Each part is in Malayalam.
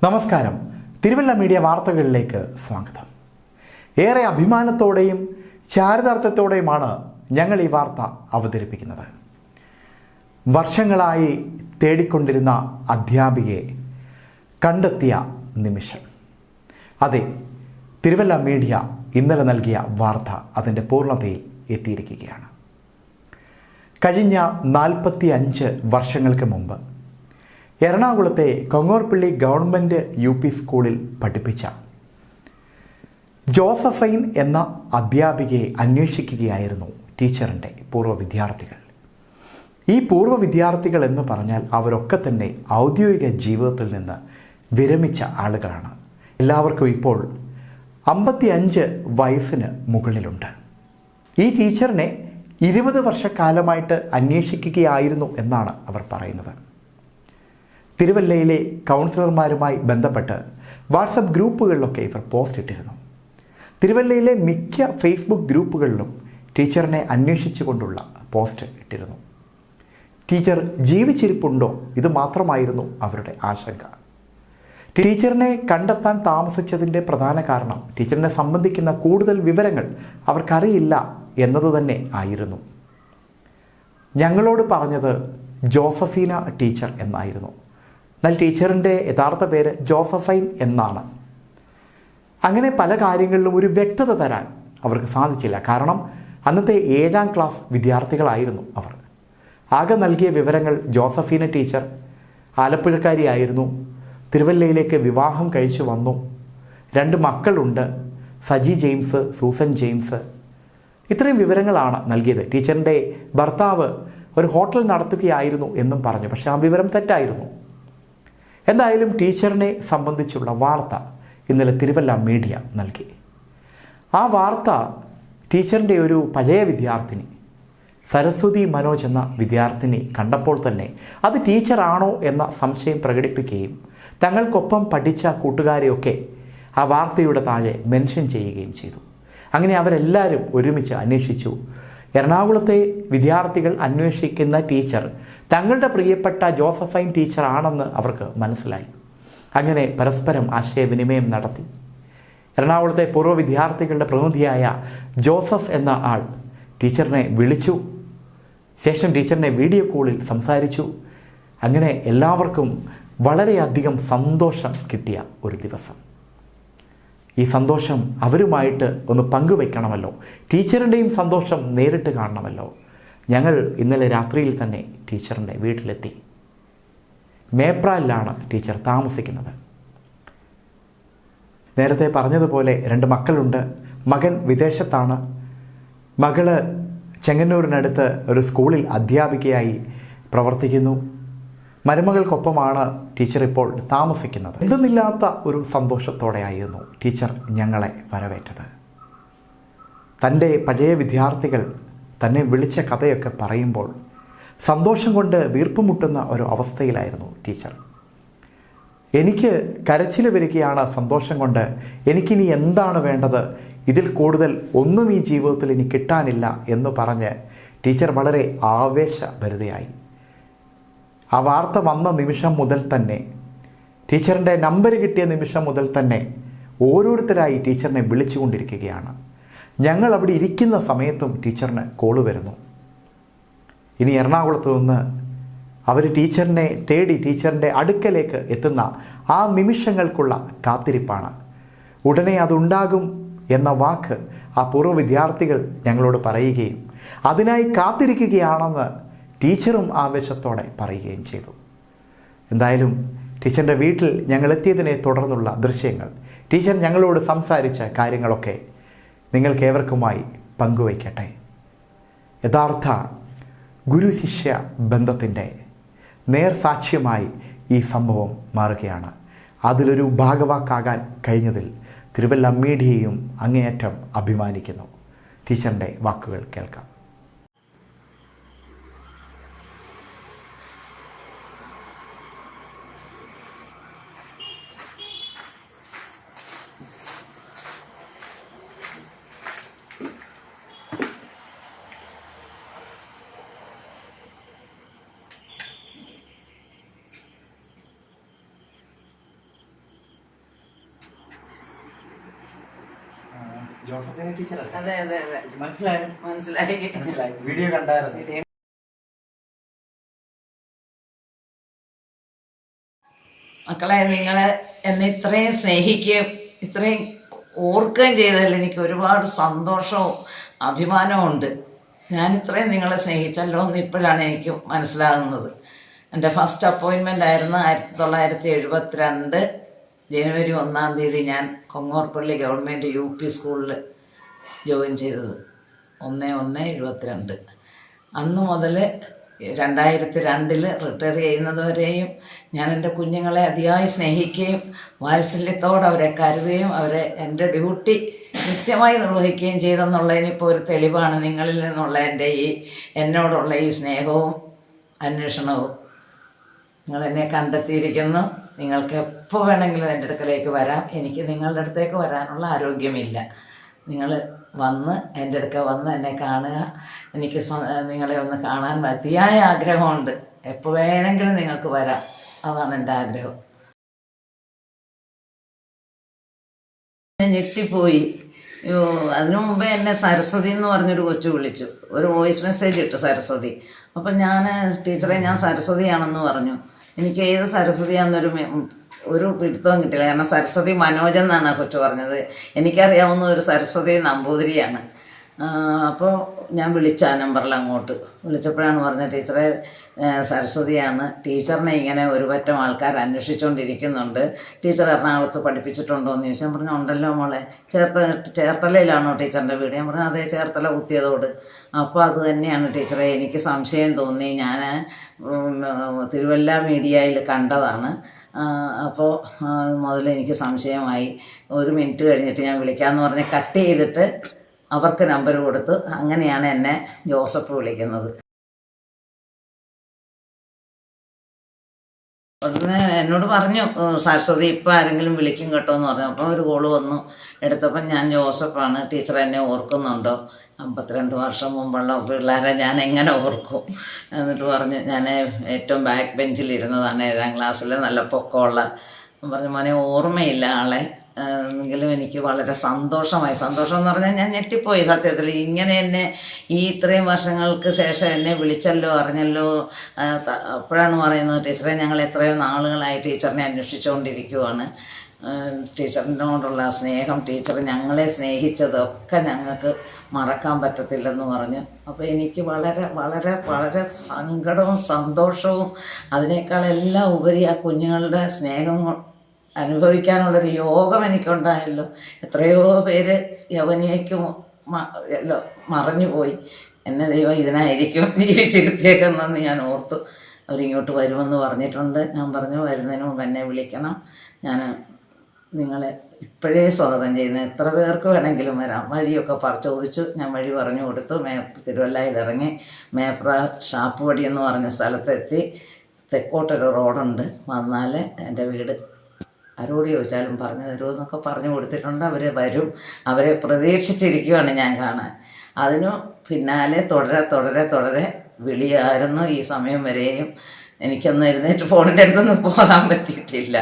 നമസ്കാരം. തിരുവല്ല മീഡിയ വാർത്തകളിലേക്ക് സ്വാഗതം. ഏറെ അഭിമാനത്തോടെയും ചാരിതാർത്ഥ്യത്തോടെയുമാണ് ഞങ്ങൾ ഈ വാർത്ത അവതരിപ്പിക്കുന്നത്. വർഷങ്ങളായി തേടിക്കൊണ്ടിരുന്ന അധ്യാപികയെ കണ്ടെത്തിയ നിമിഷം. അതെ, തിരുവല്ല മീഡിയ ഇന്നലെ നൽകിയ വാർത്ത അതിൻ്റെ പൂർണ്ണതയിൽ എത്തിയിരിക്കുകയാണ്. കഴിഞ്ഞ 45 വർഷങ്ങൾക്ക് മുമ്പ് എറണാകുളത്തെ കൊങ്ങോർപ്പള്ളി ഗവൺമെൻറ് UP സ്കൂളിൽ പഠിപ്പിച്ച ജോസഫൈൻ എന്ന അധ്യാപികയെ അന്വേഷിക്കുകയായിരുന്നു ടീച്ചറിൻ്റെ പൂർവ്വ വിദ്യാർത്ഥികൾ. ഈ പൂർവ്വ വിദ്യാർത്ഥികൾ എന്ന് പറഞ്ഞാൽ അവരൊക്കെ തന്നെ ഔദ്യോഗിക ജീവിതത്തിൽ നിന്ന് വിരമിച്ച ആളുകളാണ്. എല്ലാവർക്കും ഇപ്പോൾ 55 വയസ്സിന് മുകളിലുണ്ട്. ഈ ടീച്ചറിനെ 20 വർഷക്കാലമായിട്ട് അന്വേഷിക്കുകയായിരുന്നു എന്നാണ് അവർ പറയുന്നത്. തിരുവല്ലയിലെ കൗൺസിലർമാരുമായി ബന്ധപ്പെട്ട് വാട്സപ്പ് ഗ്രൂപ്പുകളിലൊക്കെ ഇവർ പോസ്റ്റ് ഇട്ടിരുന്നു. തിരുവല്ലയിലെ മിക്ക ഫേസ്ബുക്ക് ഗ്രൂപ്പുകളിലും ടീച്ചറിനെ അന്വേഷിച്ചുകൊണ്ടുള്ള പോസ്റ്റ് ഇട്ടിരുന്നു. ടീച്ചർ ജീവിച്ചിരിപ്പുണ്ടോ? ഇത് മാത്രമായിരുന്നു അവരുടെ ആശങ്ക. ടീച്ചറിനെ കണ്ടെത്താൻ താമസിച്ചതിൻ്റെ പ്രധാന കാരണം ടീച്ചറിനെ സംബന്ധിക്കുന്ന കൂടുതൽ വിവരങ്ങൾ അവർക്കറിയില്ല എന്നത് തന്നെ ആയിരുന്നു. ഞങ്ങളോട് പറഞ്ഞത് ജോസഫീന ടീച്ചർ എന്നായിരുന്നു. എന്നാൽ ടീച്ചറിൻ്റെ യഥാർത്ഥ പേര് ജോസഫൈൻ എന്നാണ്. അങ്ങനെ പല കാര്യങ്ങളിലും ഒരു വ്യക്തത തരാൻ അവർക്ക് സാധിച്ചില്ല. കാരണം അന്നത്തെ 7ാം ക്ലാസ് വിദ്യാർത്ഥികളായിരുന്നു അവർ. ആകെ നൽകിയ വിവരങ്ങൾ ജോസഫീന ടീച്ചർ ആലപ്പുഴക്കാരിയായിരുന്നു, തിരുവല്ലയിലേക്ക് വിവാഹം കഴിച്ചു വന്നു, 2 മക്കളുണ്ട്, സജി ജെയിംസ്, സൂസൻ ജെയിംസ്, ഇത്രയും വിവരങ്ങളാണ് നൽകിയത്. ടീച്ചറിൻ്റെ ഭർത്താവ് ഒരു ഹോട്ടൽ നടത്തുകയായിരുന്നു എന്നും പറഞ്ഞു. പക്ഷേ ആ വിവരം തെറ്റായിരുന്നു. എന്തായാലും ടീച്ചറിനെ സംബന്ധിച്ചുള്ള വാർത്ത ഇന്നലെ തിരുവല്ല മീഡിയ നൽകി. ആ വാർത്ത ടീച്ചറിൻ്റെ ഒരു പഴയ വിദ്യാർത്ഥിനി സരസ്വതി മനോജ് എന്ന വിദ്യാർത്ഥിനി കണ്ടപ്പോൾ തന്നെ അത് ടീച്ചറാണോ എന്ന സംശയം പ്രകടിപ്പിക്കുകയും തങ്ങൾക്കൊപ്പം പഠിച്ച കൂട്ടുകാരെയൊക്കെ ആ വാർത്തയുടെ താഴെ മെൻഷൻ ചെയ്യുകയും ചെയ്തു. അങ്ങനെ അവരെല്ലാവരും ഒരുമിച്ച് അന്വേഷിച്ചു. എറണാകുളത്തെ വിദ്യാർത്ഥികൾ അന്വേഷിക്കുന്ന ടീച്ചർ തങ്ങളുടെ പ്രിയപ്പെട്ട ജോസഫൈൻ ടീച്ചർ ആണെന്ന് അവർക്ക് മനസ്സിലായി. അങ്ങനെ പരസ്പരം ആശയവിനിമയം നടത്തി. എറണാകുളത്തെ പൂർവ്വ വിദ്യാർത്ഥികളുടെ പ്രതിനിധിയായ ജോസഫ് എന്ന ആൾ ടീച്ചറിനെ വിളിച്ചു. ശേഷം ടീച്ചറിനെ വീഡിയോ കോളിൽ സംസാരിച്ചു. അങ്ങനെ എല്ലാവർക്കും വളരെയധികം സന്തോഷം കിട്ടിയ ഒരു ദിവസം. ഈ സന്തോഷം അവരുമായിട്ട് ഒന്ന് പങ്കുവെക്കണമല്ലോ, ടീച്ചറിൻ്റെയും സന്തോഷം നേരിട്ട് കാണണമല്ലോ. ഞങ്ങൾ ഇന്നലെ രാത്രിയിൽ തന്നെ ടീച്ചറിൻ്റെ വീട്ടിലെത്തി. മേപ്രാലിലാണ് ടീച്ചർ താമസിക്കുന്നത്. നേരത്തെ പറഞ്ഞതുപോലെ 2 മക്കളുണ്ട്. മകൻ വിദേശത്താണ്, മകള് ചെങ്ങന്നൂരിനടുത്ത് ഒരു സ്കൂളിൽ അധ്യാപികയായി പ്രവർത്തിക്കുന്നു. മരുമകൾക്കൊപ്പമാണ് ടീച്ചർ ഇപ്പോൾ താമസിക്കുന്നത്. എന്തെന്നില്ലാത്ത ഒരു സന്തോഷത്തോടെയായിരുന്നു ടീച്ചർ ഞങ്ങളെ വരവേറ്റത്. തൻ്റെ പഴയ വിദ്യാർത്ഥികൾ തന്നെ വിളിച്ച കഥയൊക്കെ പറയുമ്പോൾ സന്തോഷം കൊണ്ട് വീർപ്പുമുട്ടുന്ന ഒരു അവസ്ഥയിലായിരുന്നു ടീച്ചർ. എനിക്ക് കരച്ചിൽ വരികയാണ് സന്തോഷം കൊണ്ട്. എനിക്കിനി എന്താണ് വേണ്ടത്? ഇതിൽ കൂടുതൽ ഒന്നും ഈ ജീവിതത്തിൽ ഇനി കിട്ടാനില്ല എന്ന് പറഞ്ഞ് ടീച്ചർ വളരെ ആവേശഭരിതയായി. ആ വാർത്ത വന്ന നിമിഷം മുതൽ തന്നെ, ടീച്ചറിൻ്റെ നമ്പർ കിട്ടിയ നിമിഷം മുതൽ തന്നെ ഓരോരുത്തരായി ടീച്ചറിനെ വിളിച്ചുകൊണ്ടിരിക്കുകയാണ്. ഞങ്ങൾ അവിടെ ഇരിക്കുന്ന സമയത്തും ടീച്ചറിന് കോള് വരുന്നു. ഇനി എറണാകുളത്ത് നിന്ന് അവർ ടീച്ചറിനെ തേടി ടീച്ചറിൻ്റെ അടുക്കലേക്ക് എത്തുന്ന ആ നിമിഷങ്ങൾക്കുള്ള കാത്തിരിപ്പാണ്. ഉടനെ അതുണ്ടാകും എന്ന വാക്ക് ആ പൂർവ്വ വിദ്യാർത്ഥികൾ ഞങ്ങളോട് പറയുകയും അതിനായി കാത്തിരിക്കുകയാണെന്ന് ടീച്ചറും ആവേശത്തോടെ പറയുകയും ചെയ്തു. എന്തായാലും ടീച്ചറിൻ്റെ വീട്ടിൽ ഞങ്ങൾ എത്തിയതിനെ തുടർന്നുള്ള ദൃശ്യങ്ങൾ, ടീച്ചർ ഞങ്ങളോട് സംസാരിച്ച കാര്യങ്ങളൊക്കെ നിങ്ങൾക്കേവർക്കുമായി പങ്കുവയ്ക്കട്ടെ. യഥാർത്ഥ ഗുരു-ശിഷ്യ ബന്ധത്തിൻ്റെ നേർസാക്ഷ്യമായി ഈ സംഭവം മാറുകയാണ്. അതിലൊരു ഭാഗവാക്കാകാൻ കഴിഞ്ഞതിൽ തിരുവല്ല മീഡിയയും അങ്ങേയറ്റം അഭിമാനിക്കുന്നു. ടീച്ചറിൻ്റെ വാക്കുകൾ കേൾക്കാം. ജോസഫിന ടീച്ചർ. അതെ അതെ അതെ, മനസ്സിലായി മനസ്സിലായി. വീഡിയോ കണ്ടായിരുന്നു. മക്കളെ, നിങ്ങൾ എന്നെ ഇത്രയും സ്നേഹിക്കുകയും ഇത്രയും ഓർക്കുകയും ചെയ്തതിൽ എനിക്ക് ഒരുപാട് സന്തോഷവും അഭിമാനവും ഉണ്ട്. ഞാൻ ഇത്രയും നിങ്ങളെ സ്നേഹിച്ചല്ലോ എന്ന് ഇപ്പോഴാണ് എനിക്ക് മനസ്സിലാകുന്നത്. എൻ്റെ ഫസ്റ്റ് അപ്പോയിൻമെൻ്റ് ആയിരുന്നു 1972 ജനുവരി 1-ാം തീയതി ഞാൻ കൊങ്ങോർപ്പള്ളി ഗവൺമെൻറ് UP സ്കൂളിൽ ജോയിൻ ചെയ്തത് 1/1/72. അന്ന് മുതൽ 2002 റിട്ടയർ ചെയ്യുന്നത് വരെയും ഞാൻ എൻ്റെ കുഞ്ഞുങ്ങളെ അതിയായി സ്നേഹിക്കുകയും വാത്സല്യത്തോടെ അവരെ കരുതുകയും അവരെ എൻ്റെ ഡ്യൂട്ടി കൃത്യമായി നിർവഹിക്കുകയും ചെയ്തെന്നുള്ളതിനിപ്പോൾ ഒരു തെളിവാണ് നിങ്ങളിൽ നിന്നുള്ള എൻ്റെ എന്നോടുള്ള ഈ സ്നേഹവും അന്വേഷണവും. നിങ്ങളെന്നെ കണ്ടെത്തിയിരിക്കുന്നു. നിങ്ങൾക്ക് എപ്പോൾ വേണമെങ്കിലും എൻ്റെ അടുക്കലേക്ക് വരാം. എനിക്ക് നിങ്ങളുടെ അടുത്തേക്ക് വരാനുള്ള ആരോഗ്യമില്ല. നിങ്ങൾ വന്ന് എൻ്റെ അടുക്ക വന്ന് എന്നെ കാണുക. എനിക്ക് നിങ്ങളെ ഒന്ന് കാണാൻ അതിയായ ആഗ്രഹമുണ്ട്. എപ്പോൾ വേണമെങ്കിലും നിങ്ങൾക്ക് വരാം. അതാണ് എൻ്റെ ആഗ്രഹം. ഞെട്ടിപ്പോയി. അതിനു മുമ്പേ എന്നെ സരസ്വതി എന്ന് പറഞ്ഞൊരു കൊച്ചു വിളിച്ചു, ഒരു വോയിസ് മെസ്സേജ് ഇട്ടു സരസ്വതി. അപ്പം ഞാൻ ടീച്ചറെ ഞാൻ സരസ്വതിയാണെന്ന് പറഞ്ഞു. എനിക്ക് ഏത് സരസ്വതിയാണെന്നൊരു പിടുത്തവും കിട്ടില്ല. കാരണം സരസ്വതി മനോജ് എന്നാണ് ആ കൊച്ചു പറഞ്ഞത്. എനിക്കറിയാവുന്ന ഒരു സരസ്വതി നമ്പൂതിരിയാണ്. അപ്പോൾ ഞാൻ വിളിച്ച ആ നമ്പറിൽ അങ്ങോട്ട് വിളിച്ചപ്പോഴാണ് പറഞ്ഞത്, ടീച്ചറെ സരസ്വതിയാണ്, ടീച്ചറിനെ ഇങ്ങനെ ഒരു പറ്റം ആൾക്കാർ അന്വേഷിച്ചുകൊണ്ടിരിക്കുന്നുണ്ട്, ടീച്ചർ എറണാകുളത്ത് പഠിപ്പിച്ചിട്ടുണ്ടോ എന്ന് ചോദിച്ചാൽ ഞാൻ പറഞ്ഞു ഉണ്ടല്ലോ മോളെ, ചേർത്തലയിലാണോ ടീച്ചറിൻ്റെ വീട്? ഞാൻ പറഞ്ഞു അതെ, ചേർത്തല കുത്തിയതോട്. അപ്പോൾ അത് തന്നെയാണ് ടീച്ചറെ, എനിക്ക് സംശയം തോന്നി, ഞാൻ തിരുവല്ല മീഡിയയിൽ കണ്ടതാണ്, അപ്പോൾ മുതൽ എനിക്ക് സംശയമായി, ഒരു മിനിറ്റ് കഴിഞ്ഞിട്ട് ഞാൻ വിളിക്കാമെന്ന് പറഞ്ഞ് കട്ട് ചെയ്തിട്ട് അവർക്ക് നമ്പർ കൊടുത്തു. അങ്ങനെയാണ് എന്നെ ജോസഫ് വിളിക്കുന്നത്. ഉടനെ എന്നോട് പറഞ്ഞു സരസ്വതി ഇപ്പം ആരെങ്കിലും വിളിക്കും കേട്ടോ എന്ന് പറഞ്ഞു. അപ്പോൾ ഒരു കോള് വന്നു. എടുത്തപ്പം ഞാൻ ജോസഫാണ്, ടീച്ചർ എന്നെ ഓർക്കുന്നുണ്ടോ? 52 വർഷം മുമ്പുള്ള പിള്ളേരെ ഞാൻ എങ്ങനെ ഓർക്കും? എന്നിട്ട് പറഞ്ഞു ഞാൻ ഏറ്റവും ബാക്ക് ബെഞ്ചിലിരുന്നതാണ് 7ാം ക്ലാസ്സിൽ, നല്ല പൊക്കമുള്ള. പറഞ്ഞു മോനെ ഓർമ്മയില്ല ആളെ, എങ്കിലും എനിക്ക് വളരെ സന്തോഷമായി. സന്തോഷം എന്ന് പറഞ്ഞാൽ ഞാൻ ഞെട്ടിപ്പോയി സത്യത്തിൽ. ഇങ്ങനെ എന്നെ ഈ ഇത്രയും വർഷങ്ങൾക്ക് ശേഷം എന്നെ വിളിച്ചല്ലോ, അറിഞ്ഞല്ലോ. അപ്പോഴാണ് പറയുന്നത്, ടീച്ചറെ ഞങ്ങൾ എത്രയോ നാളുകളായി ടീച്ചറിനെ അന്വേഷിച്ചുകൊണ്ടിരിക്കുവാണ്. ടീച്ചറിനോടുള്ള സ്നേഹം, ടീച്ചർ ഞങ്ങളെ സ്നേഹിച്ചതൊക്കെ ഞങ്ങൾക്ക് മറക്കാൻ പറ്റത്തില്ലെന്ന് പറഞ്ഞു. അപ്പോൾ എനിക്ക് വളരെ വളരെ വളരെ സങ്കടവും സന്തോഷവും അതിനേക്കാളെല്ലാം ഉപരി ആ കുഞ്ഞുങ്ങളുടെ സ്നേഹം അനുഭവിക്കാനുള്ളൊരു യോഗം എനിക്കുണ്ടായല്ലോ. എത്രയോ പേര് യവനിയേക്ക് മറഞ്ഞുപോയി. എന്നെ ദൈവം ഇതിനായിരിക്കും ജീവിച്ചിരുത്തിയേക്കുന്നതെന്ന് ഞാൻ ഓർത്തു. അവരിങ്ങോട്ട് വരുമെന്ന് പറഞ്ഞിട്ടുണ്ട്. ഞാൻ പറഞ്ഞു വരുന്നതിന് മുമ്പ് എന്നെ വിളിക്കണം, ഞാൻ നിങ്ങളെ ഇപ്പോഴേ സ്വാഗതം ചെയ്യുന്നത്, എത്ര പേർക്ക് വേണമെങ്കിലും വരാം. വഴിയൊക്കെ ചോദിച്ചു. ഞാൻ വഴി പറഞ്ഞു കൊടുത്തു. തിരുവല്ലയിൽ ഇറങ്ങി മേപ്ര ഷാപ്പുപടി എന്ന് പറഞ്ഞ സ്ഥലത്തെത്തി. തെക്കോട്ടൊരു റോഡുണ്ട്, വന്നാൽ എൻ്റെ വീട്. ആരോട് ചോദിച്ചാലും പറഞ്ഞു തരുമെന്നൊക്കെ പറഞ്ഞു കൊടുത്തിട്ടുണ്ട്. അവർ വരും, അവരെ പ്രതീക്ഷിച്ചിരിക്കുകയാണ് ഞാൻ കാണാൻ. അതിനു പിന്നാലെ തുടരെ വിളിയായിരുന്നു ഈ സമയം വരെയും. എനിക്കൊന്നും എഴുന്നേറ്റ് ഫോണിൻ്റെ അടുത്തൊന്നും പോകാൻ പറ്റിയിട്ടില്ല.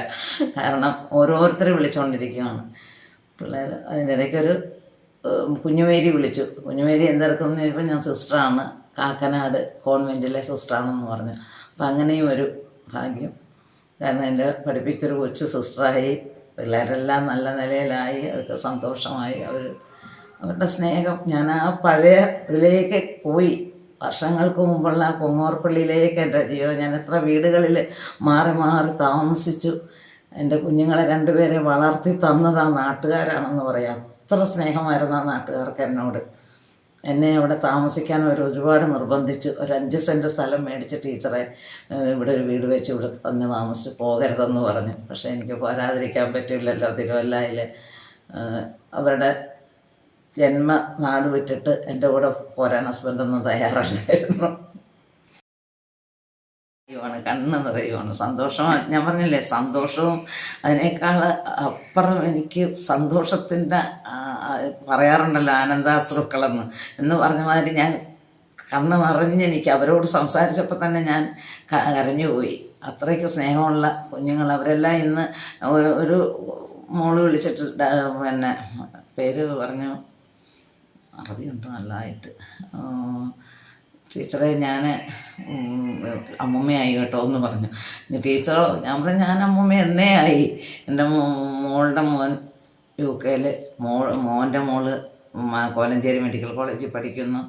കാരണം ഓരോരുത്തർ വിളിച്ചുകൊണ്ടിരിക്കുകയാണ് പിള്ളേർ. അതിൻ്റെ ഇടയ്ക്കൊരു കുഞ്ഞുമേരി വിളിച്ചു. കുഞ്ഞുമേരി എന്തെടുക്കുമെന്ന് ചോദിച്ചപ്പോൾ ഞാൻ സിസ്റ്ററാണ്, കാക്കനാട് കോൺവെൻറ്റിലെ സിസ്റ്ററാണെന്ന് പറഞ്ഞു. അപ്പം അങ്ങനെയും ഒരു ഭാഗ്യം. കാരണം എൻ്റെ പഠിപ്പിച്ചൊരു കൊച്ചു സിസ്റ്ററായി, പിള്ളേരെല്ലാം നല്ല നിലയിലായി, അവർക്ക് സന്തോഷമായി. അവരുടെ സ്നേഹം, ഞാൻ ആ പഴയ ഇതിലേക്ക് പോയി. വർഷങ്ങൾക്ക് മുമ്പുള്ള ആ കൊങ്ങോർപ്പള്ളിയിലേക്ക് എൻ്റെ ജീവിതം. ഞാൻ എത്ര വീടുകളിൽ മാറി മാറി താമസിച്ചു. എൻ്റെ കുഞ്ഞുങ്ങളെ 2 പേരെ വളർത്തി തന്നത് ആ നാട്ടുകാരാണെന്ന് പറയാം. അത്ര സ്നേഹമായിരുന്നു ആ നാട്ടുകാർക്ക് എന്നോട്. എന്നെ അവിടെ താമസിക്കാൻ ഒരുപാട് നിർബന്ധിച്ചു. ഒരു 5 സെൻറ്റ് സ്ഥലം മേടിച്ച് ടീച്ചറെ ഇവിടെ ഒരു വീട് വെച്ച് ഇവിടെ തന്നെ താമസിച്ച് പോകരുതെന്ന് പറഞ്ഞു. പക്ഷേ എനിക്ക് പോരാതിരിക്കാൻ പറ്റില്ലല്ലോ. തിരുവല്ലയിൽ അവരുടെ ജന്മനാട് വിട്ടിട്ട് എൻ്റെ കൂടെ പോരാൻ ഹസ്ബൻഡൊന്നും തയ്യാറല്ലായിരുന്നു. കണ്ണ് നിറയുവാണ് സന്തോഷമാണ്. ഞാൻ പറഞ്ഞില്ലേ, സന്തോഷവും അതിനേക്കാൾ അപ്പുറം എനിക്ക് സന്തോഷത്തിൻ്റെ പറയാറുണ്ടല്ലോ ആനന്ദാശ്രുക്കളെന്ന് എന്ന് പറഞ്ഞ മാതിരി ഞാൻ കണ്ണ് നിറഞ്ഞെനിക്ക് അവരോട് സംസാരിച്ചപ്പോൾ തന്നെ ഞാൻ കരഞ്ഞുപോയി. അത്രയ്ക്ക് സ്നേഹമുള്ള കുഞ്ഞുങ്ങൾ അവരെല്ലാം. ഇന്ന് ഒരു മോള് വിളിച്ചിട്ട് പിന്നെ പേര് പറഞ്ഞു, അറബിയുണ്ട് നല്ലതായിട്ട്. ടീച്ചറെ ഞാൻ അമ്മൂമ്മയായി കേട്ടോ എന്ന് പറഞ്ഞു. ടീച്ചറോ ഞാൻ പറഞ്ഞു ഞാൻ അമ്മൂമ്മ എന്നേ ആയി. എൻ്റെ മോളുടെ മോൻ UK-ൽ, മോൻ്റെ മോള് കോലഞ്ചേരി മെഡിക്കൽ കോളേജിൽ പഠിക്കുന്നു.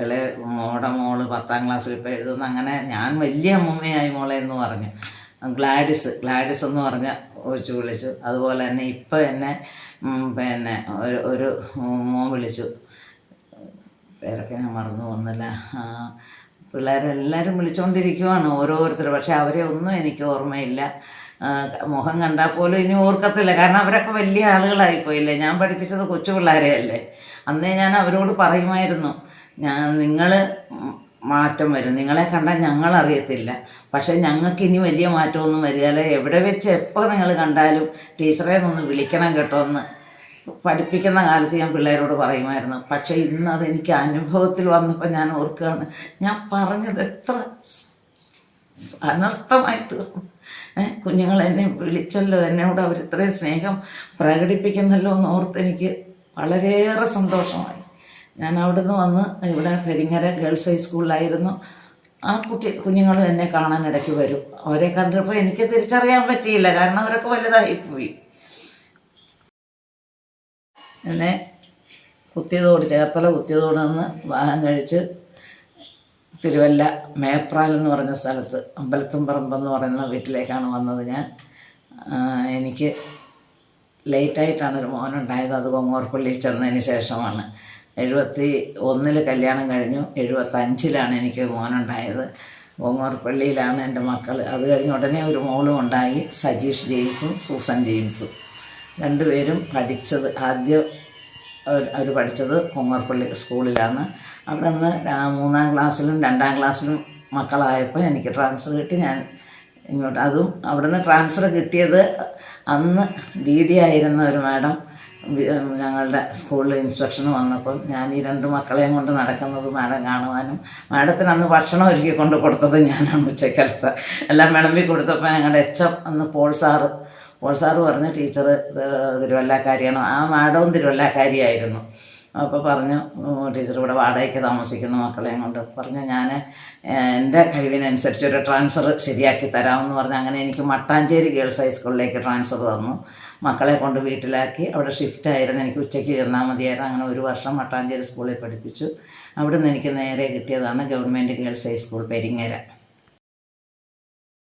ഇളയ മോള് 10ാം ക്ലാസ്സിൽ ഇപ്പോൾ എഴുതുന്നു. അങ്ങനെ ഞാൻ വലിയ അമ്മൂമ്മയായി മോളെ എന്ന് പറഞ്ഞു. ഗ്ലാഡിസ് എന്ന് പറഞ്ഞ കൊച്ചു വിളിച്ചു. അതുപോലെ തന്നെ ഇപ്പം എന്നെ പിന്നെ ഒരു മോൻ വിളിച്ചു, പേരൊക്കെ ഞാൻ മറന്നു പോകുന്നില്ല. പിള്ളേരെല്ലാവരും വിളിച്ചുകൊണ്ടിരിക്കുവാണ് ഓരോരുത്തർ. പക്ഷെ അവരെ ഒന്നും എനിക്ക് ഓർമ്മയില്ല. മുഖം കണ്ടാൽ പോലും ഇനി ഓർക്കത്തില്ല. കാരണം അവരൊക്കെ വലിയ ആളുകളായിപ്പോയില്ലേ. ഞാൻ പഠിപ്പിച്ചത് കൊച്ചു പിള്ളേരെയല്ലേ. അന്നേ ഞാൻ അവരോട് പറയുമായിരുന്നു, നിങ്ങൾ മാറ്റം വരും, നിങ്ങളെ കണ്ടാൽ ഞങ്ങളറിയത്തില്ല, പക്ഷേ ഞങ്ങൾക്ക് ഇനി വലിയ മാറ്റമൊന്നും വരികയില്ല. എവിടെ വെച്ച് എപ്പോൾ നിങ്ങൾ കണ്ടാലും ടീച്ചറെ ഒന്ന് വിളിക്കണം കേട്ടോ എന്ന് പഠിപ്പിക്കുന്ന കാലത്ത് ഞാൻ പിള്ളേരോട് പറയുമായിരുന്നു. പക്ഷേ ഇന്ന് അതെനിക്ക് അനുഭവത്തിൽ വന്നപ്പോൾ ഞാൻ ഓർക്കുകയാണ്, ഞാൻ പറഞ്ഞത് എത്ര അനർത്ഥമായി തീർന്നു. കുഞ്ഞുങ്ങൾ എന്നെ വിളിച്ചല്ലോ, എന്നോട് അവർ ഇത്രയും സ്നേഹം പ്രകടിപ്പിക്കുന്നല്ലോ എന്ന് ഓർത്ത് എനിക്ക് വളരെയേറെ സന്തോഷമായി. ഞാൻ അവിടുന്ന് വന്ന് ഇവിടെ പെരിങ്ങര ഗേൾസ് ഹൈസ്കൂളിലായിരുന്നു. ആ കുഞ്ഞുങ്ങളും എന്നെ കാണാൻ ഇടയ്ക്ക് വരും. അവരെ കണ്ടപ്പോൾ എനിക്ക് തിരിച്ചറിയാൻ പറ്റിയില്ല, കാരണം അവരൊക്കെ വലുതായിപ്പോയി. എന്നെ ചേർത്തല കുത്തിയതോട് നിന്ന് വിവാഹം കഴിച്ച് തിരുവല്ല മേപ്രാൽ എന്ന് പറഞ്ഞ സ്ഥലത്ത് അമ്പലത്തുംപറമ്പെന്ന് പറയുന്ന വീട്ടിലേക്കാണ് വന്നത് ഞാൻ. എനിക്ക് ലേറ്റായിട്ടാണ് ഒരു മോനുണ്ടായത്. അത് കൊങ്ങോർപ്പള്ളിയിൽ ചെന്നതിന് ശേഷമാണ്. 71 കല്യാണം കഴിഞ്ഞു, 75 എനിക്ക് മോനുണ്ടായത്. കൊങ്ങോർപ്പള്ളിയിലാണ് എൻ്റെ മക്കൾ. അത് കഴിഞ്ഞ് ഉടനെ ഒരു മോളും ഉണ്ടായി, സജീഷ് ജെയിംസും സൂസൻ ജെയിംസും. രണ്ടുപേരും പഠിച്ചത് ആദ്യം അവർ പഠിച്ചത് കൊങ്ങോർപ്പള്ളി സ്കൂളിലാണ്. അവിടെ നിന്ന് 3ാം ക്ലാസ്സിലും 2ാം ക്ലാസ്സിലും മക്കളായപ്പോൾ എനിക്ക് ട്രാൻസ്ഫർ കിട്ടി. ഞാൻ ഇങ്ങോട്ട് അതും അവിടെ നിന്ന് ട്രാൻസ്ഫർ കിട്ടിയത് അന്ന് DD ആയിരുന്ന ഒരു മാഡം ഞങ്ങളുടെ സ്കൂളിൽ ഇൻസ്പെക്ഷന് വന്നപ്പം ഞാൻ ഈ 2 മക്കളെയും കൊണ്ട് നടക്കുന്നത് മാഡം കാണുവാനും, മാഡത്തിന് അന്ന് ഭക്ഷണം ഒരുക്കി കൊണ്ട് കൊടുത്തത് ഞാനാണ്. ഉച്ചക്കാലത്ത് എല്ലാം വിളമ്പി കൊടുത്തപ്പോൾ ഞങ്ങളുടെ HM അന്ന് പോൾ സാറ് പറഞ്ഞ് ടീച്ചർ തിരുവല്ലക്കാരിയാണ്. ആ മാഡവും തിരുവല്ലക്കാരിയായിരുന്നു. അപ്പോൾ പറഞ്ഞു, ടീച്ചർ ഇവിടെ വാടകയ്ക്ക് താമസിക്കുന്ന മക്കളെയും കൊണ്ട് പറഞ്ഞു, ഞാൻ എൻ്റെ കഴിവിനനുസരിച്ച് ഒരു ട്രാൻസ്ഫർ ശരിയാക്കി തരാമെന്ന് പറഞ്ഞു. അങ്ങനെ എനിക്ക് മട്ടാഞ്ചേരി ഗേൾസ് ഹൈസ്കൂളിലേക്ക് ട്രാൻസ്ഫർ തന്നു. മക്കളെ കൊണ്ട് വീട്ടിലാക്കി. അവിടെ ഷിഫ്റ്റായിരുന്നു, എനിക്ക് ഉച്ചയ്ക്ക് ചെന്നാൽ മതിയായിരുന്നു. അങ്ങനെ 1 വർഷം മട്ടാഞ്ചേരി സ്കൂളിൽ പഠിപ്പിച്ചു. അവിടെ നിന്ന് എനിക്ക് നേരെ കിട്ടിയതാണ് ഗവൺമെൻറ് ഗേൾസ് ഹൈസ്കൂൾ പെരിങ്ങര.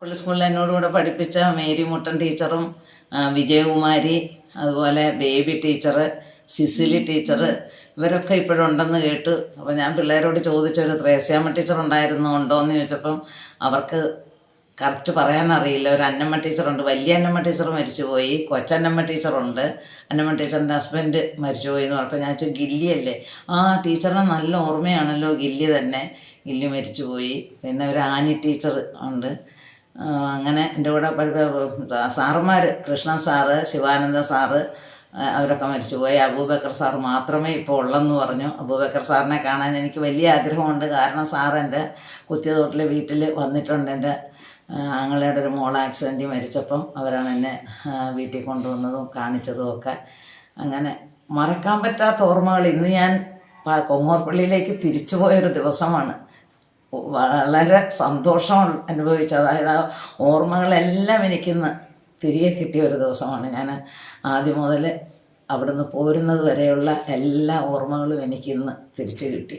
സ്കൂളിൽ എന്നോടുകൂടെ പഠിപ്പിച്ച മേരി മുട്ടൻ ടീച്ചറും വിജയകുമാരി, അതുപോലെ ബേബി ടീച്ചർ, സിസിലി ടീച്ചർ, ഇവരൊക്കെ ഇപ്പോഴുണ്ടെന്ന് കേട്ടു. അപ്പോൾ ഞാൻ പിള്ളേരോട് ചോദിച്ചൊരു ത്രേസ്യാമ്മ ടീച്ചർ ഉണ്ടോ എന്ന് ചോദിച്ചപ്പം അവർക്ക് കറക്റ്റ് പറയാനറിയില്ല. ഒരു അന്നമ്മ ടീച്ചറുണ്ട്, വലിയ അന്നമ്മ ടീച്ചർ മരിച്ചുപോയി, കൊച്ചന്നമ്മ ടീച്ചറുണ്ട്. അന്നമ്മ ടീച്ചറിൻ്റെ ഹസ്ബൻഡ് മരിച്ചുപോയി എന്ന് പറഞ്ഞപ്പോൾ ഞാൻ ചോദിച്ചു, ഗില്ലിയല്ലേ? ആ ടീച്ചറിന് നല്ല ഓർമ്മയാണല്ലോ, ഗില്ലി തന്നെ, ഗില്ലി മരിച്ചുപോയി. പിന്നെ ഒരു ആനി ടീച്ചർ ഉണ്ട്. അങ്ങനെ എൻ്റെ കൂടെ സാറുമാർ, കൃഷ്ണൻ സാറ്, ശിവാനന്ദ സാറ്, അവരൊക്കെ മരിച്ചുപോയി. അബൂബക്കർ സാറ് മാത്രമേ ഇപ്പോൾ ഉള്ളെന്ന് പറഞ്ഞു. അബൂബക്കർ സാറിനെ കാണാൻ എനിക്ക് വലിയ ആഗ്രഹമുണ്ട്. കാരണം സാർ എൻ്റെ കുത്തിയതോട്ടിലെ വീട്ടിൽ വന്നിട്ടുണ്ട്. എൻ്റെ ആങ്ങളുടെ ഒരു മോൾ ആക്സിഡൻറ്റിൽ മരിച്ചപ്പം അവരാണ് എന്നെ വീട്ടിൽ കൊണ്ടുവന്നതും കാണിച്ചതും ഒക്കെ. അങ്ങനെ മറക്കാൻ പറ്റാത്ത ഓർമ്മകൾ. ഇന്ന് ഞാൻ കൊങ്ങോർപ്പള്ളിയിലേക്ക് തിരിച്ചു പോയൊരു ദിവസമാണ്. വളരെ സന്തോഷം അനുഭവിച്ചു. അതായത് ആ ഓർമ്മകളെല്ലാം എനിക്കിന്ന് തിരികെ കിട്ടിയ ഒരു ദിവസമാണ്. ഞാൻ ആദ്യം മുതൽ അവിടുന്ന് പോരുന്നത് വരെയുള്ള എല്ലാ ഓർമ്മകളും എനിക്കിന്ന് തിരിച്ചു കിട്ടി.